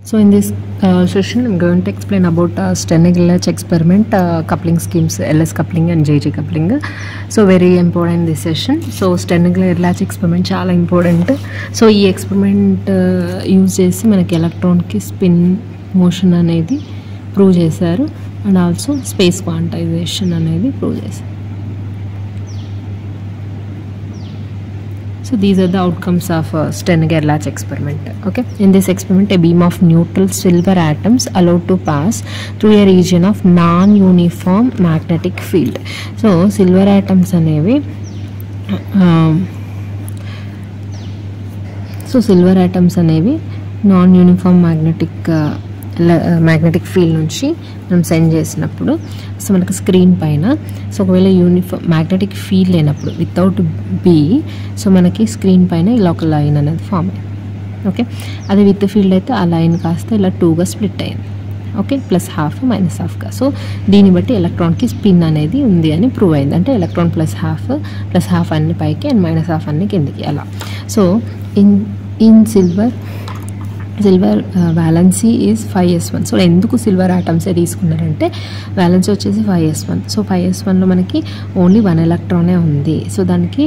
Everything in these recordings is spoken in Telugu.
So in this session, I'm going to explain about Sternigel-Lach experiment, coupling schemes, LS coupling and JJ coupling. So very important this session. So Sternigel-Lach experiment చాలా important. So ఈ experiment యూజ్ చేసి మనకి ఎలక్ట్రాన్ కి స్పిన్ మోషన్ అనేది ప్రూవ్ చేశారు అండ్ ఆల్సో స్పేస్ క్వాంటైజేషన్ అనేది ప్రూవ్ చేశారు. So these are the outcomes of Sternigel-Lach experiment. Okay, in this experiment, a beam of neutral silver atoms allowed to pass through a region of non-uniform magnetic field. So silver atoms anevi non-uniform magnetic field నుంచి మనం సెండ్ చేసినప్పుడు సో మనకు స్క్రీన్ పైన సో ఒకవేళ యూనిఫామ్ మ్యాగ్నెటిక్ ఫీల్డ్ లేనప్పుడు వితౌట్ బి సో మనకి స్క్రీన్ పైన ఇలా ఒక లైన్ అనేది ఫామ్ అయింది. ఓకే, అదే విత్ ఫీల్డ్ అయితే ఆ లైన్ కాస్త ఇలా 2గా స్ప్లిట్ అయింది. ఓకే, ప్లస్ హాఫ్ మైనస్ హాఫ్గా. సో దీన్ని బట్టి ఎలక్ట్రాన్కి స్పిన్ అనేది ఉంది అని ప్రూవ్ అయింది. అంటే ఎలక్ట్రాన్ ప్లస్ హాఫ్ అన్ని పైకి అండ్ మైనస్ హాఫ్ అన్ని కిందికి అలా. So in silver valency is 5s1. So ఎందుకు సిల్వర్ ఆటమ్సే తీసుకున్నారంటే వ్యాలెన్సీ వచ్చేసి 5s1. సో 5s1లో మనకి ఓన్లీ 1 ఎలక్ట్రానే ఉంది. సో దానికి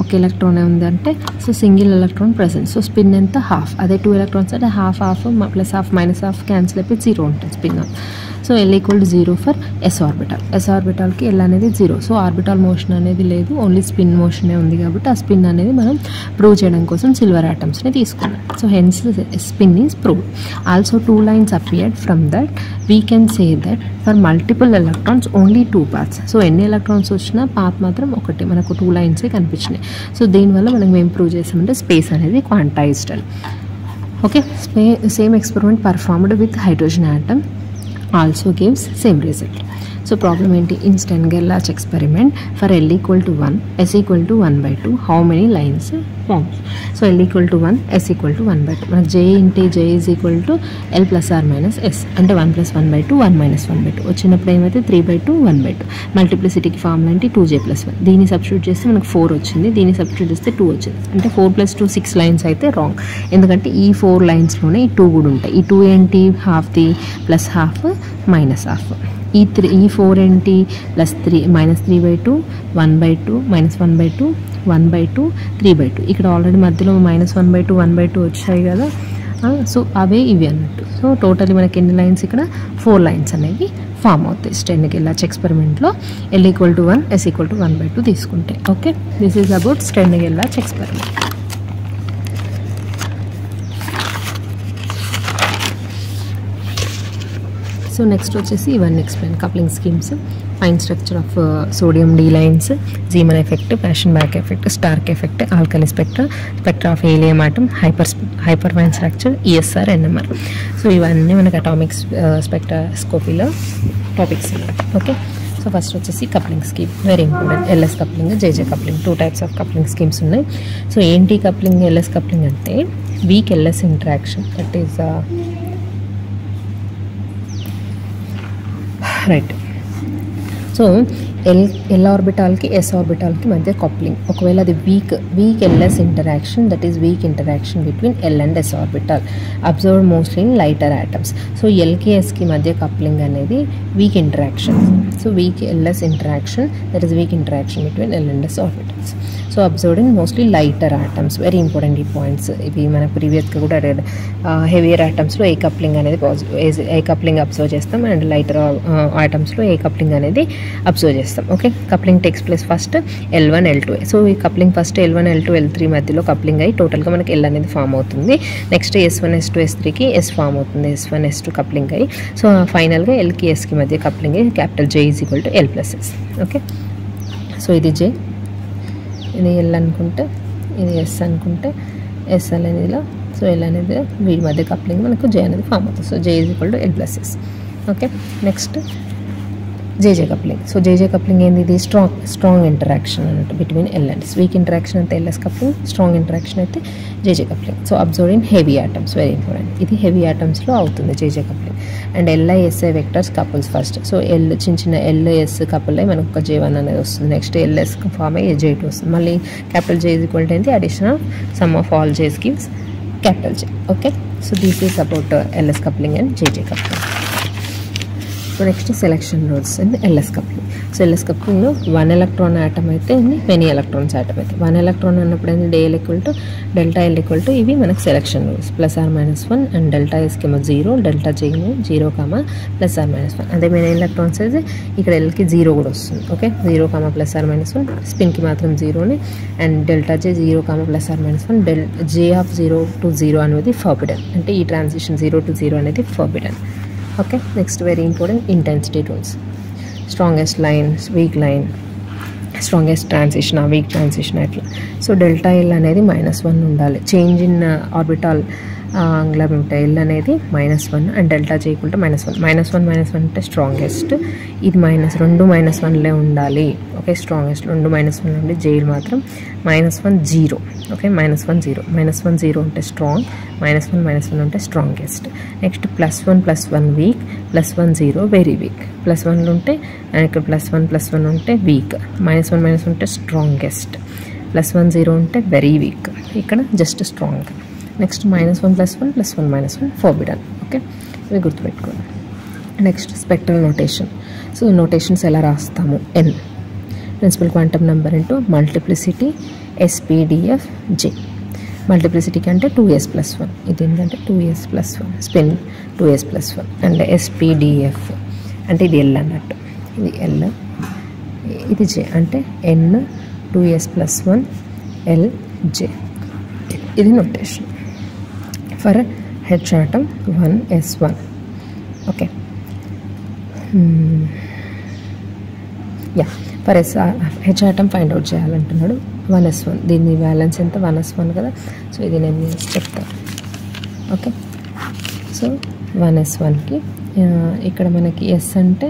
ఒక ఎలక్ట్రానే ఉంది అంటే so single electron present. So spin ఎంత హాఫ్. అదే 2 ఎలక్ట్రాన్స్ అంటే half plus half minus half cancel అయిపోయి 0 ఉంటుంది spin. So L = 0 for S orbital. S ఆర్బిటాల్కి L అనేది 0. సో ఆర్బిటాల్ మోషన్ అనేది లేదు, ఓన్లీ స్పిన్ మోషనే ఉంది కాబట్టి ఆ స్పిన్ అనేది మనం ప్రూవ్ చేయడం కోసం సిల్వర్ ఆటమ్స్ని తీసుకున్నాం. So hence spin is proved. Also 2 lines appeared. From that we can say that for multiple electrons only 2 paths. So ఎన్ని ఎలక్ట్రాన్స్ వచ్చినా పాత్ మాత్రం ఒకటి, మనకు 2 లైన్స్ కనిపించినాయి. సో దీనివల్ల మనం ఏం ప్రూవ్ చేసామంటే స్పేస్ అనేది క్వాంటైజ్డ్ అని. Okay, same experiment performed with hydrogen atom also gives same result. So problem ఏంటి? In Sternigel-Lach experiment for L = 1, S = 1/2, how many lines forms? So L = 1, S = 1/2. మనకు J = L + R - S అంటే 1 + 1/2 1 - 1/2 వచ్చినప్పుడు ఏమైతే 3/2 1/2. మల్టిప్లిసిటీకి ఫార్ములా ఏంటి? 2J + 1. దీన్ని సబ్స్టిట్యూట్ చేస్తే మనకు 4 వచ్చింది, దీన్ని సబ్స్టిట్యూట్ చేస్తే 2 వచ్చింది. అంటే 4 + 2 6 లైన్స్ అయితే రాంగ్. ఎందుకంటే ఈ 4 లైన్స్లోనే ఈ 2 కూడా ఉంటాయి. ఈ 2 ఏంటి? హాఫ్ది ప్లస్ హాఫ్ మైనస్ హాఫ్. ఈ 4 ఏంటి? +3 -3/2 1/2 -1/2 1/2 3/2. ఇక్కడ ఆల్రెడీ మధ్యలో -1/2 1/2 వచ్చాయి కదా. సో అవే ఇవి అన్నట్టు. సో టోటలీ మనకి ఎన్ని లైన్స్? ఇక్కడ 4 లైన్స్ అనేవి ఫామ్ అవుతాయి Sternigel-Lach ఎక్స్పెరిమెంట్లో L = 1, S = 1/2 తీసుకుంటే. Okay, this is about Sternigel-Lach experiment. So next వచ్చేసి ఇవన్నీ explain coupling schemes, fine structure of sodium D lines, Zeeman effect, Paschen Back effect, Stark effect, alkali spectra of helium atom, hyperfine structure, ESR, NMR. So ఇవన్నీ మనకి అటామిక్ స్పెక్ట్రోస్కోపీలో టాపిక్స్ ఉన్నాయి. ఓకే, సో ఫస్ట్ వచ్చేసి coupling scheme, very important. LS coupling, JJ coupling, 2 types of coupling schemes ఉన్నాయి. సో ఏంటి కప్లింగ్? LS కప్లింగ్ అంటే weak LS interaction, that is right. So L ఆర్బిటాల్కి S ఆర్బిటాల్కి మధ్య కప్లింగ్. ఒకవేళ అది weak LS interaction, that is weak interaction between L and S orbital, observed mostly in lighter atoms. So Lకి Sకి మధ్య కప్లింగ్ అనేది వీక్ interaction. So weak LS interaction, that is weak interaction between L and S orbitals. So observed in mostly lighter atoms. Very important ఈ పాయింట్స్. ఇవి మన ప్రీవియస్గా కూడా అడిగారు. హెవియర్ ఆటమ్స్లో ఏ కప్లింగ్ అనేది ఏ కప్లింగ్ అబ్జర్వ్ చేస్తాం అండ్ లైటర్ ఆటమ్స్లో ఏ కప్లింగ్ అనేది అబ్జర్వ్ చేస్తాం. Okay, coupling takes place first L1 L2. So ఈ coupling first L1 L2 L3 మధ్యలో కప్లింగ్ అయ్యి టోటల్గా మనకి L అనేది ఫామ్ అవుతుంది. Next S1 S2 S3కి S form అవుతుంది, S1 S2 కప్లింగ్ అయ్యి. సో ఫైనల్గా Lకి Sకి మధ్య కప్లింగ్ అయ్యి capital J = L + S. Okay, so ఇది J, ఇది L అనుకుంటే, ఇది S అనుకుంటే, SL అనేది ఇలా. సో L అనేది వీటి మధ్య కప్లింగ్ మనకు J అనేది ఫామ్ అవుతుంది. So J = L + S. Okay, next JJ coupling. So JJ coupling ఏంది? ఇది స్ట్రాంగ్ ఇంటరాక్షన్ అన్నట్టు between L and S. Week interaction అయితే LS కప్లింగ్, స్ట్రాంగ్ ఇంటరాక్షన్ అయితే JJ coupling. So observe in heavy atoms, very important. ఇది హెవీ ఆటమ్స్లో అవుతుంది JJ coupling. And LI-SI vectors couples first. So చిన్న LS కపుల్ అయ్యి మనకు ఒక J1 అనేది వస్తుంది. నెక్స్ట్ LS ఫామ్ అయ్యి J2 వస్తుంది. మళ్ళీ capital J = addition of some of all J's gives capital J. Okay, so this is about LS coupling and JJ coupling. So next selection rules in LS coupling. So LS coupling లో 1 electron atom అయితే many electrons atom అయితే 1 electron అన్నప్పుడు del equal to delta L equal to ఇవి మనకు selection rules plus or minus 1 and delta S కేమో 0 delta J 0 comma plus or minus 1 అదే మెనీ ఎలక్ట్రాన్స్ అయితే ఇక్కడ ఎల్కి 0 కూడా వస్తుంది. Okay 0 comma plus or minus 1 స్పిన్కి మాత్రం 0ని and delta J 0 comma plus or minus 1 J of 0 to 0 అనేది ఫర్బిడన్ అంటే ఈ ట్రాన్సిషన్ 0 to 0 అనేది forbidden. Okay next very important intensity rules strongest line week line strongest transition week transition అట్లా. సో డెల్టా ఎల్ అనేది -1 ఉండాలి. చేంజ్ ఇన్ ఆర్బిటాల్ అంగుళం ఉంటే ఎల్ అనేది -1 and delta J equal to -1 అంటే స్ట్రాంగెస్ట్ ఇది రెండు -1లే ఉండాలి. ఓకే స్ట్రాంగెస్ట్ రెండు -1 ఉండి జేల్ మాత్రం -1 0. ఓకే -1 0 ఉంటే స్ట్రాంగ్ -1 ఉంటే strongest. Next +1 week +1 0 very weak +1 ఉంటే ఇక్కడ +1 ఉంటే వీక్ -1 ఉంటే స్ట్రాంగెస్ట్ +1 0 ఉంటే వెరీ వీక్ ఇక్కడ just strong. Next -1+1 forbidden. Okay ఇవి గుర్తుపెట్టుకోండి. Next spectral notation. So notations ఎలా రాస్తాము N principal quantum number into multiplicity SPDF J. మల్టిప్లిసిటీకి అంటే 2s+1 ఇది ఏంటంటే 2s+1 spin 2s+1 and SPDF అంటే ఇది L అన్నట్టు ఇది L ఇది J అంటే N 2s+1 L J ఇది notation for H atom 1s1. Okay for H atom find out చేయాలంటున్నాడు 1s1 దీని బ్యాలెన్స్ ఎంత 1s1 కదా. సో ఇది నేను చెప్తాను. ఓకే సో 1s1కి ఇక్కడ మనకి S అంటే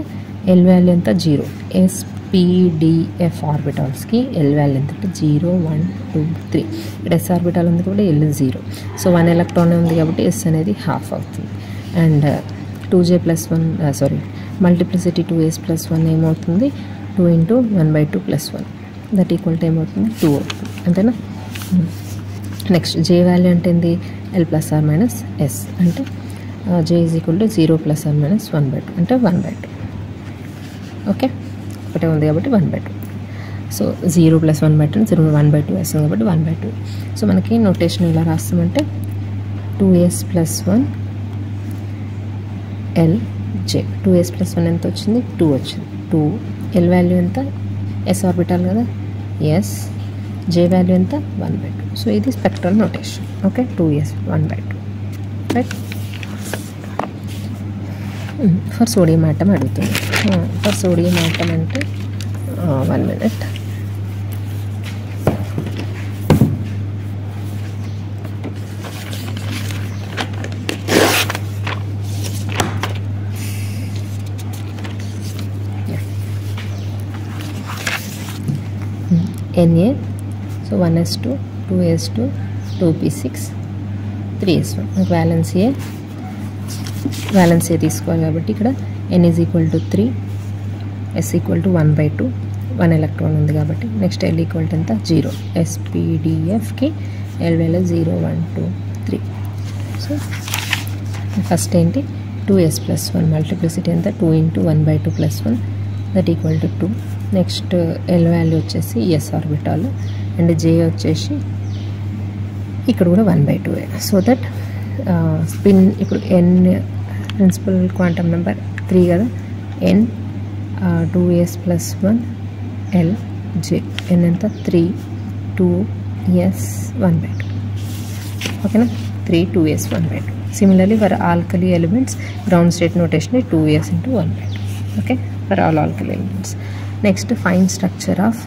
L వాల్యూ ఎంత 0 SPDF ఆర్బిటాల్స్కి L వాల్యూ ఎంత అంటే 0 1 2 3 ఇక్కడ S ఆర్బిటాల్ ఉంది కాబట్టి L 0. సో 1 ఎలక్ట్రాన్ ఉంది కాబట్టి S అనేది హాఫ్ అవుతుంది. అండ్ 2j+1 మల్టిప్లిసిటీ 2s+1 ఏమవుతుంది 2 × 1/2 + 1 దట్ ఈక్వల్ టు ఏమవుతుంది 2 అవుతుంది అంతేనా. నెక్స్ట్ J వాల్యూ అంటే ఏంది L ± S అంటే J = 0 ± 1/2 అంటే 1/2. ఓకే ఒకటే ఉంది కాబట్టి 1/2. సో 0 + 1/2 0 1/2 వేస్తుంది కాబట్టి 1/2. సో మనకి నోటేషన్ ఎలా రాస్తామంటే 2s+1 L J 2s+1 ఎంత వచ్చింది 2 వచ్చింది 2 L వాల్యూ ఎంత S ఆర్బిటాల్ కదా S J వాల్యూ ఎంత 1/2. సో ఇది spectral notation. Okay 2s 1/2 right. For sodium atom అడుగుతుంది. ఫర్ సోడియం ఆటం అంటే 1 minute. Na so 1s2 2s2 2p6 3s1 valence ఏ తీసుకోవాలి కాబట్టి ఇక్కడ n = 3 s = 1/2 1 ఎలక్ట్రాన్ ఉంది కాబట్టి నెక్స్ట్ L = ఎంత 0 SPDFకి L వాల్యూ 0 1 2 3. సో ఫస్ట్ ఏంటి 2s+1 మల్టిప్లిసిటీ ఎంత 2 × 1/2 + 1 that equal to 2. Next L value వచ్చేసి S ఆర్బిటాల్ అండ్ J వచ్చేసి ఇక్కడ కూడా 1/2. సో దట్ స్పిన్ ఇప్పుడు n ప్రిన్సిపల్ క్వాంటమ్ నెంబర్ 3 కదా n 2s+1 L J n ఎంత 3 2s 1/2. ఓకేనా 3 2s 1/2. Similarly for alkali elements ground state notation 2s × 1/2. Okay for all alkali elements. Next fine structure of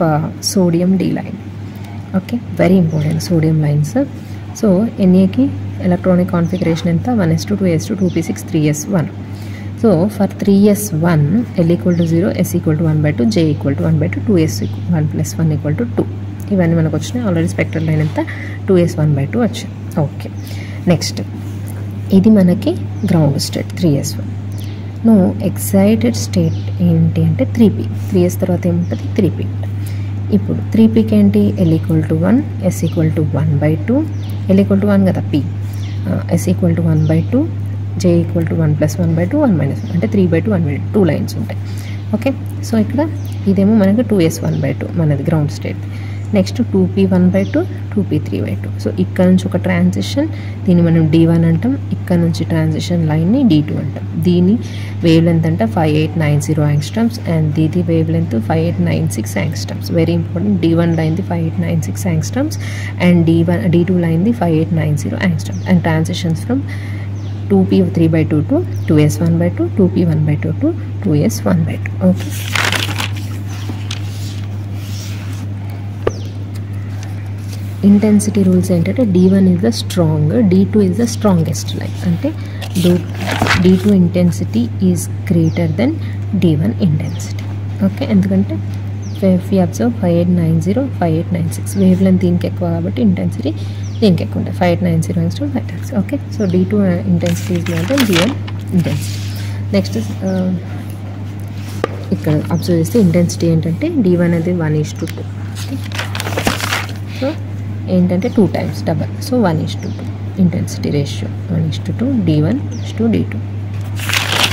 sodium D line. Okay very important sodium lines. So NAకి ఎలక్ట్రానిక్ కాన్ఫిగరేషన్ ఎంత 1s2 2s2 2p6 3s1. So for 3s1 L = 0 S = 1/2 J = 1/2 2s 1 + 1 = 2. ఇవన్నీ మనకు వచ్చినాయి. ఆల్రెడీ స్పెక్ట్రల్ లైన్ ఎంత 2s 1/2 వచ్చింది. ఓకే నెక్స్ట్ ఇది మనకి ground state 3s1. Excited state ఏంటి అంటే 3p 3s తర్వాత ఏముంటుంది 3p. ఇప్పుడు 3pకి ఏంటి L = 1 S = 1/2 L = 1 కదా p S equal to 1/2, J equal to 1 + 1/2 1 - 1 అంటే 3/2 1/2 2 లైన్స్ ఉంటాయి. ఓకే, సో ఇక్కడ ఇదేమో మనకు 2S 1/2 మనది ground state. Next 2P 1/2 2P 3/2. So ఇక్కడ నుంచి ఒక ట్రాన్సిషన్, దీన్ని మనం D1 అంటాం. ఇక్కడ నుంచి ట్రాన్సిషన్ లైన్ని D2 అంటాం. దీని వేవ్ లెంత్ అంటే 5890 యాంగ్స్ట్రమ్స్ అండ్ దీది wavelength 5896 angstroms. Very important. D1 లైన్ది 5896 యాంగ్స్ట్రమ్స్ అండ్ D2 లైన్ది 5890 angstroms. And transitions from 2P 3/2 to 2S 1/2, 2P 1/2 to 2S 1/2. Okay, intensity rules ఏంటంటే D1 is the strong, D2 is the strongest line. అంటే D2 intensity is greater than D1 intensity. Okay, ఎందుకంటే వి అబ్జర్వ్ 5890 5896 వేవ్ లెంత్ దీనికి ఎక్కువ కాబట్టి ఇంటెన్సిటీ దీనికి ఎక్కువ ఉంటుంది. 5890 angstrom 5. Okay, so D2 intensity is more than D1 intensity. Next ఇక్కడ అబ్జర్వ్ చేస్తే ఇంటెన్సిటీ ఏంటంటే D1 అనేది 1:2. ఓకే, సో ఏంటంటే 2 times double. So 1:2 intensity ratio 1:2 D1 to D2.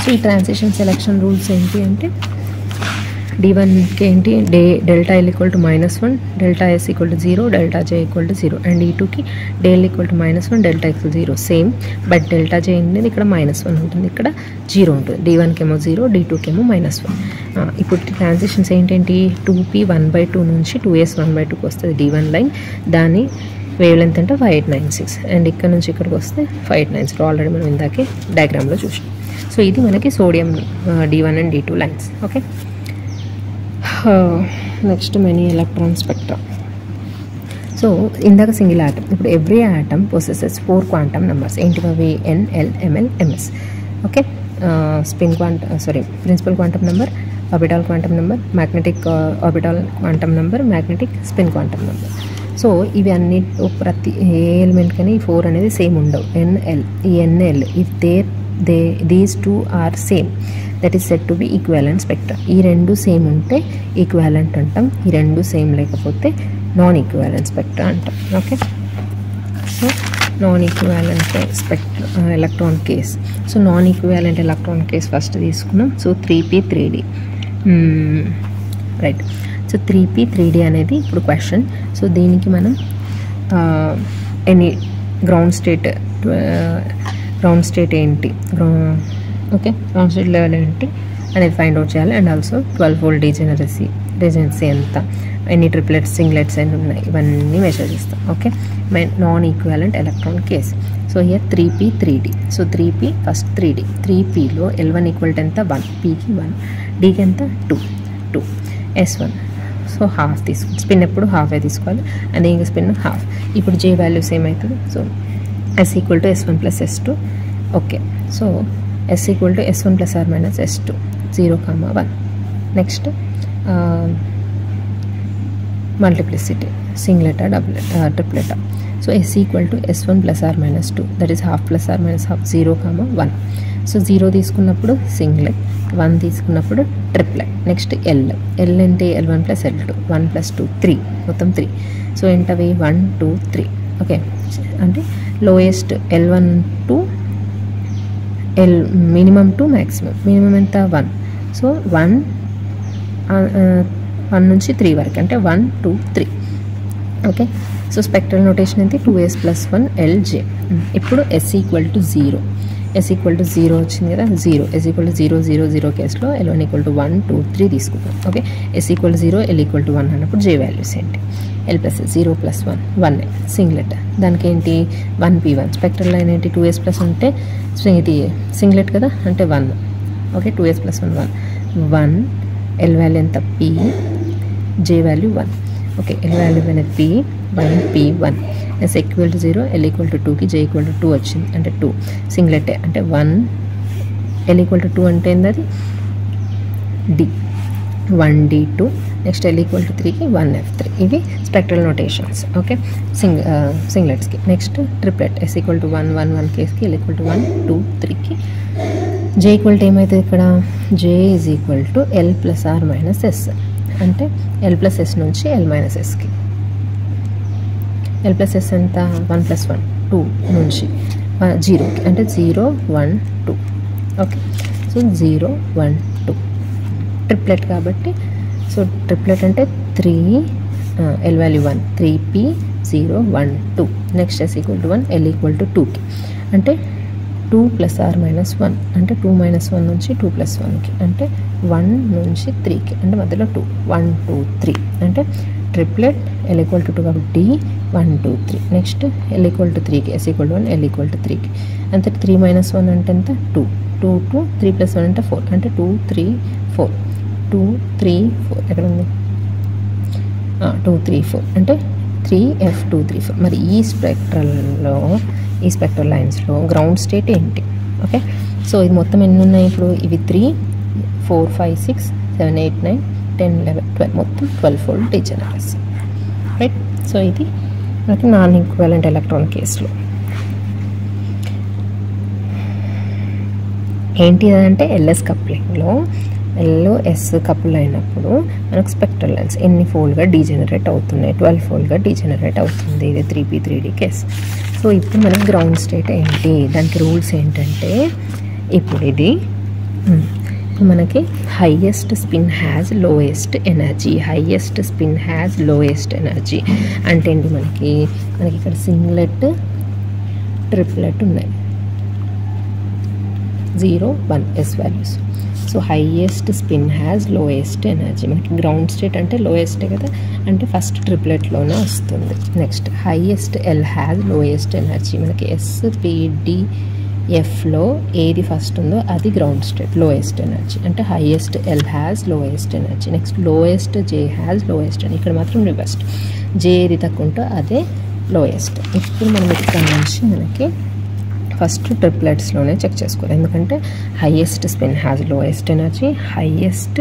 So ఈ ట్రాన్సిషన్ సెలెక్షన్ రూల్స్ ఏంటి అంటే D1కి ఏంటి delta L equal to -1, delta S equal to 0, delta J equal to 0. And D2కి del equal to -1, delta equal 0 same. But delta J అనేది ఇక్కడ -1 ఉంటుంది, ఇక్కడ 0 ఉంటుంది. D1కి ఏమో 0, D2కి ఏమో -1. ఇప్పుడు ట్రాన్సిషన్స్ ఏంటంటే 2P 1/2 నుంచి 2S 1/2కి వస్తుంది D1 లైన్. దాని వేవ్ లెంత్ అంటే 5896 అండ్ ఇక్కడ నుంచి ఇక్కడికి వస్తే 5896. ఆల్రెడీ మనం ఇందాకే డయాగ్రామ్లో చూసాం. సో ఇది మనకి sodium D1 and D2 lines. Okay, next many electron spectrum. So ఇందాక సింగిల్ ఆటమ్, ఇప్పుడు every atom possesses 4 quantum numbers. ఏంటివి అవి? N, L, ML, MS. Okay, principal quantum number, orbital quantum number, magnetic orbital quantum number, magnetic spin quantum number. So ఇవి అన్ని ప్రతి ఏ ఎలిమెంట్ కానీ ఈ 4 అనేది సేమ్ ఉండవు. NL, ఈ NL if these 2 are same that is set to be equivalent spectrum. ఈ రెండు సేమ్ ఉంటే ఈక్వాలెంట్ అంటాం, ఈ రెండు సేమ్ లేకపోతే నాన్ ఈక్వాలెంట్ స్పెక్ట్రమ్ అంటాం. Okay, so non equivalent electron case. So non equivalent electron case first తీసుకున్నాం. So 3P 3D right. So 3P 3D అనేది ఇప్పుడు క్వశ్చన్. సో దీనికి మనం ఎనీ గ్రౌండ్ స్టేట్ ఏంటి, ఓకే గ్రౌండ్ స్టేట్ లెవెల్ ఏంటి అనేది ఫైండ్ అవుట్ చేయాలి. అండ్ ఆల్సో 12 volt డీజెనరసీ ఎంత, ఎన్ని ట్రిప్లెట్స్ సింగ్లెట్స్ అన్నీ ఉన్నాయి, ఇవన్నీ మెజర్ చేస్తాం. Okay, non equivalent electron case. So here 3P 3D. So 3P first 3D. 3Pలో L1 equal to ఎంత? 1, Pకి 1, Dకి ఎంత? 2, S1. సో హాఫ్ తీసుకోవాలి. స్పిన్ ఎప్పుడు హాఫే తీసుకోవాలి, అండ్ ఇంకా స్పిన్ హాఫ్. ఇప్పుడు J వాల్యూస్ ఏమవుతుంది? So S equal to S1 + S2. Okay, so S equal to S1 + or - S2 0, 1. Next multiplicity, సింగ్లెటా ట్రిప్లెటా. So S equal to S1 + or - 2 that is half + or - half 0, 1. So 0 తీసుకున్నప్పుడు సింగ్లెట్, 1 తీసుకున్నప్పుడు ట్రిప్లెట్. నెక్స్ట్ L అంటే L1 + L2 1 + 2 3, మొత్తం 3. సో ఏంటవి? 1 2 3. ఓకే, అంటే lowest L1 to minimum to maximum. Minimum ఎంత? 1. సో 1 నుంచి 3 వరకు అంటే 1 2 3. ఓకే, సో స్పెక్ట్రల్ నోటేషన్ ఏంటి? 2S + 1 LJ. ఇప్పుడు S equal to 0. S equal to 0 వచ్చింది కదా, 0. S ఈక్వల్ టు 0 0 0 కేసులో L1 ఈక్వల్ టు 1 2 3 తీసుకుంటాం. Okay, S equal to 0 L equal to 1 అన్నప్పుడు J వాల్యూస్ ఏంటి? L + 0 + 1 1 singlet. దానికి ఏంటి? 1P1. స్పెక్ట్రల్ లైన్ ఏంటి? 2S + అంటే ఇది సింగ్లెట్ కదా, అంటే 1. Okay, 2S + 1 1. L వాల్యూ ఎంత? P, J value 1. Okay, L value అనేది P 1P1. S equal to 0 L equal to 2కి J ఈక్వల్ టు 2 వచ్చింది, అంటే 2 సింగ్లెటే, అంటే 1. L ఈక్వల్ టు 2 అంటే ఏంది? D 1D2. Next L equal to 3కి 1F3. ఇవి స్పెక్ట్రల్ నోటేషన్స్. ఓకే, సింగ్లెట్స్కి. Next triplet. S equal to 1 1 1 కేస్కి L ఈక్వల్ టు 1 2 3కి J ఈక్వల్ టు ఏమవుతుంది ఇక్కడ? J is equal to L + or - S. అంటే L + S నుంచి L - Sకి. L + S ఎంత? 1 + 1 2 నుంచి జీరోకి, అంటే 0 1 2. ఓకే, సో 0 1 2 ట్రిప్లెట్ కాబట్టి, సో ట్రిప్లెట్ అంటే 3 L value 1 3p 0 1 2. Next S = 1 L = 2కి, అంటే 2 + r - 1, అంటే 2 - 1 నుంచి 2 + 1కి, అంటే 1 నుంచి 3కి, అంటే మధ్యలో 2 1 2 3, అంటే ట్రిప్లెట్ L = 2 కాబట్టి 1 2 3. నెక్స్ట్ L = 3కి, S = 1 L = 3కి, అంటే 3 - 1 అంటే ఎంత 2 2 2 3 + 1 అంటే 4, అంటే 2 3 4 2 3 4 ఎక్కడ ఉంది 2 3 4, అంటే 3f234. మరి ఈ స్పెక్ట్రల్ లైన్స్లో గ్రౌండ్ స్టేట్ ఏంటి? ఓకే, సో ఇది మొత్తం ఎన్ని ఉన్నాయి ఇప్పుడు? ఇవి 3 4 5 6 7 8 9 10 11 12, మొత్తం 12 ఫోల్డ్ డీజెనరేసీ, రైట్. సో ఇది మనకి నాన్ ఈక్వివలెంట్ ఎలక్ట్రాన్ కేసులో ఏంటి అంటే LS కప్లింగ్లో LS కపుల్ అయినప్పుడు మనకు స్పెక్ట్రల్ లైన్స్ ఎన్ని ఫోల్డ్గా డీజెనరేట్ అవుతున్నాయి? 12 ఫోల్డ్గా డీజెనరేట్ అవుతుంది. ఇది 3p3d కేసు. సో ఇప్పుడు మనకి గ్రౌండ్ స్టేట్ ఏంటి? దానికి రూల్స్ ఏంటంటే, ఇప్పుడు ఇది మనకి highest spin has lowest energy. Highest spin has lowest energy అంటే ఏంటి? మనకి ఇక్కడ సింగ్లెట్ ట్రిప్లెట్ ఉన్నాయి, 0 1 S values. So highest spin has lowest energy. మనకి గ్రౌండ్ స్టేట్ అంటే లోయెస్టే కదా, అంటే ఫస్ట్ ట్రిప్లెట్లోనే వస్తుంది. Next highest L has lowest energy. మనకి SPDFలో ఏది ఫస్ట్ ఉందో అది గ్రౌండ్ స్టేట్, లోయెస్ట్ ఎనర్జీ, అంటే highest L has lowest energy. Next lowest J has lowest energy. ఇక్కడ మాత్రం రివర్స్డ్, J ఏది తక్కువ ఉంటో అదే లోయెస్ట్. ఇప్పుడు మనం ఇక్కడ నుంచి మనకి ఫస్ట్ ట్రిప్లెట్స్లోనే చెక్ చేసుకోవాలి, ఎందుకంటే highest spin has lowest energy, highest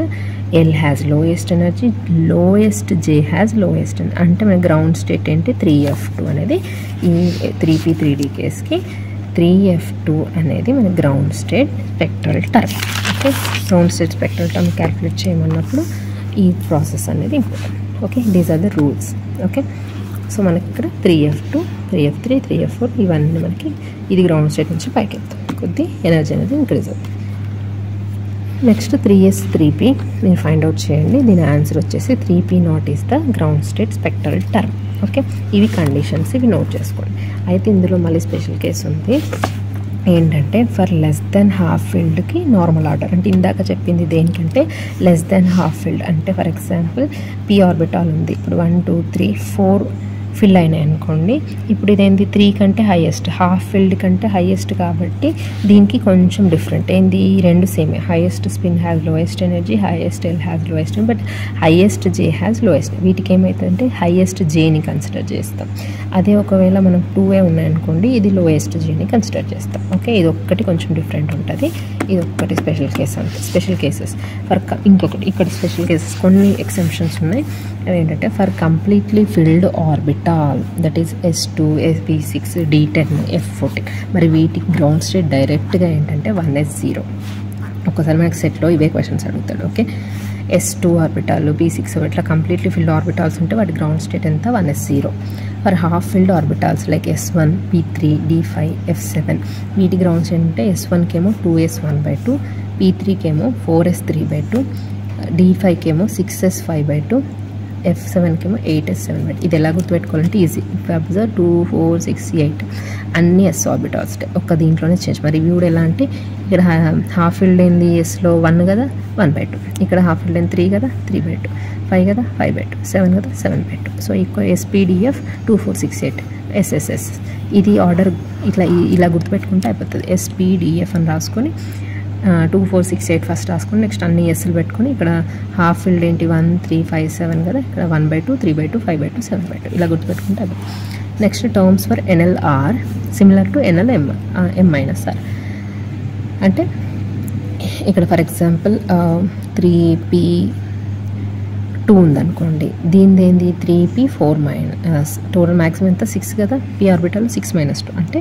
L has lowest energy, lowest J has lowest energy. అంటే మన గ్రౌండ్ స్టేట్ ఏంటి? 3f2 అనేది ఈ 3p3d కేస్కి 3f2 అనేది మన ground state spectral term. Okay, ground state spectral term calculate చేయమన్నప్పుడు ఈ ప్రాసెస్ అనేది important. Okay, these are the rules. Okay, so మనకి ఇక్కడ 3f2 3f3 3f4 ఇవన్నీ మనకి ఇది గ్రౌండ్ స్టేట్ నుంచి పైకి వెళ్తాం, కొద్ది ఎనర్జీ అనేది ఇంక్రీజ్ అవుతుంది. నెక్స్ట్ 3s 3p మీరు ఫైండ్ అవుట్ చేయండి. దీని ఆన్సర్ వచ్చేసి 3p0 is the ground state spectral term. Okay, ఇవి కండిషన్స్, ఇవి నోట్ చేసుకోండి. అయితే ఇందులో మళ్ళీ స్పెషల్ కేసు ఉంది ఏంటంటే, ఫర్ లెస్ దెన్ హాఫ్ ఫీల్డ్కి నార్మల్ ఆర్డర్. అంటే ఇందాక చెప్పింది దేనికంటే లెస్ దెన్ హాఫ్ ఫీల్డ్. అంటే ఫర్ ఎగ్జాంపుల్ p ఆర్బిటాల్ ఉంది, ఇప్పుడు 1 2 3 4 ఫిల్ అయినాయి అనుకోండి. ఇప్పుడు ఇదేంది 3 కంటే హైయెస్ట్, హాఫ్ ఫిల్డ్ కంటే హైయెస్ట్ కాబట్టి దీనికి కొంచెం డిఫరెంట్. ఏంది? ఈ రెండు సేమే, highest spin has lowest energy, highest L has lowest, but highest J has lowest. వీటికి ఏమవుతుందంటే హైయెస్ట్ Jని కన్సిడర్ చేస్తాం. అదే ఒకవేళ మనం 2 ఉన్నాయనుకోండి, ఇది లోయెస్ట్ Jని కన్సిడర్ చేస్తాం. ఓకే, ఇది ఒక్కటి కొంచెం డిఫరెంట్ ఉంటుంది, ఇది ఒక్కటి స్పెషల్ కేస్. అంటే స్పెషల్ కేసెస్ ఫర్ ఇంకొకటి ఇక్కడ స్పెషల్ కేసెస్ కొన్ని ఎక్సెప్షన్స్ ఉన్నాయి. అదేంటంటే for completely field orbital, that is S2 SP6 D10 F14. మరి వీటికి గ్రౌండ్ స్టేట్ డైరెక్ట్గా ఏంటంటే 1s0. ఒక్కసారి మనకి సెట్లో ఇవే క్వశ్చన్స్ అడుగుతాడు. ఓకే, S2 ఆర్బిటాల్ P6 ఇట్లా కంప్లీట్లీ ఫిల్డ్ ఆర్బిటాల్స్ ఉంటే వాటి గ్రౌండ్ స్టేట్ ఎంత? 1s0. For half filled orbitals like S1 P3 D5 F7 వీటి గ్రౌండ్ స్టేట్ అంటే S1కేమో 2s1/2, P3కేమో 4s3/2, D5కేమో 6s5/2, F7కేమో 8s7/2. ఇది ఎలా గుర్తుపెట్టుకోవాలంటే ఈజీ. అబ్జర్వ్ 2 4 6 8 అన్ని S ఆర్బిటాల్స్ ఒక్క దీంట్లోనే చేంజ్. మరి ఇవి కూడా ఎలా అంటే ఇక్కడ హాఫ్ ఫిల్డ్ ఏంది Sలో 1 కదా 1/2, ఇక్కడ హాఫ్ ఫిల్డ్ ఏంది 3 కదా 3/2, 5 కదా 5/2, 7 కదా 7/2. So equal SPDF 2 4 6 8 SSS. ఇది ఆర్డర్ ఇలా గుర్తుపెట్టుకుంటే అయిపోతుంది. SPDF అని రాసుకొని 2 4 6 8 ఫస్ట్ రాసుకొని నెక్స్ట్ అన్ని ఎస్లు పెట్టుకొని ఇక్కడ హాఫ్ ఫిల్డ్ ఏంటి 1 3 5 7 కదా, ఇక్కడ 1/2 3/2 5/2 7/2 ఇలా గుర్తుపెట్టుకుంటే అది. Next terms for NLR similar to NLM M-R. అంటే ఇక్కడ ఫర్ ఎగ్జాంపుల్ 3p2 ఉందనుకోండి, దీనిది ఏంది 3p4 మైనస్, టోటల్ మ్యాక్సిమం ఎంత 6 కదా, p ఆర్బిటల్ 6 - 2 అంటే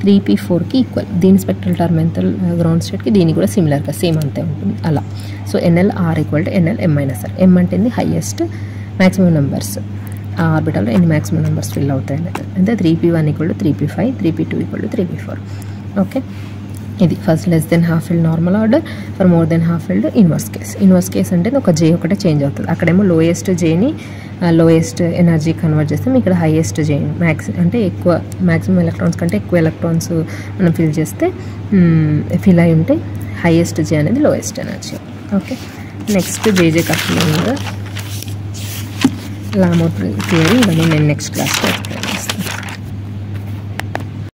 3p4కి ఈక్వల్. దీని స్పెక్ట్రల్ టర్మ్ ఎంత గ్రౌండ్ స్టేట్కి, దీనికి కూడా సిమిలర్గా సేమ్ అంతే ఉంటుంది అలా. So NLR = NLM-R. M అంటే హైయెస్ట్ మ్యాక్సిమం నెంబర్స్, ఆ ఆర్బిటాల్లో ఎన్ని మ్యాక్సిమం నెంబర్స్ ఫిల్ అవుతాయి అనేది. అంటే 3p1 = 3p5, 3p2 = 3p4. Okay, ఇది first less than half filled normal order, for more than half filled inverse case. Inverse case అంటే ఒక జే ఒకటే చేంజ్ అవుతుంది. అక్కడేమో లోయెస్ట్ జేని లోయెస్ట్ ఎనర్జీ కన్వర్ట్ చేస్తాం, ఇక్కడ హైయెస్ట్ జే అంటే ఎక్కువ మ్యాక్సిమం ఎలక్ట్రాన్స్ కంటే ఎక్కువ ఎలక్ట్రాన్స్ మనం ఫిల్ చేస్తే ఫిల్ అయి ఉంటే హైయెస్ట్ జే అనేది లోయెస్ట్ ఎనర్జీ. ఓకే, నెక్స్ట్ జేజే కప్లింగ్ లామోట్ థియరీ, ఇవన్నీ నేను నెక్స్ట్ క్లాస్లో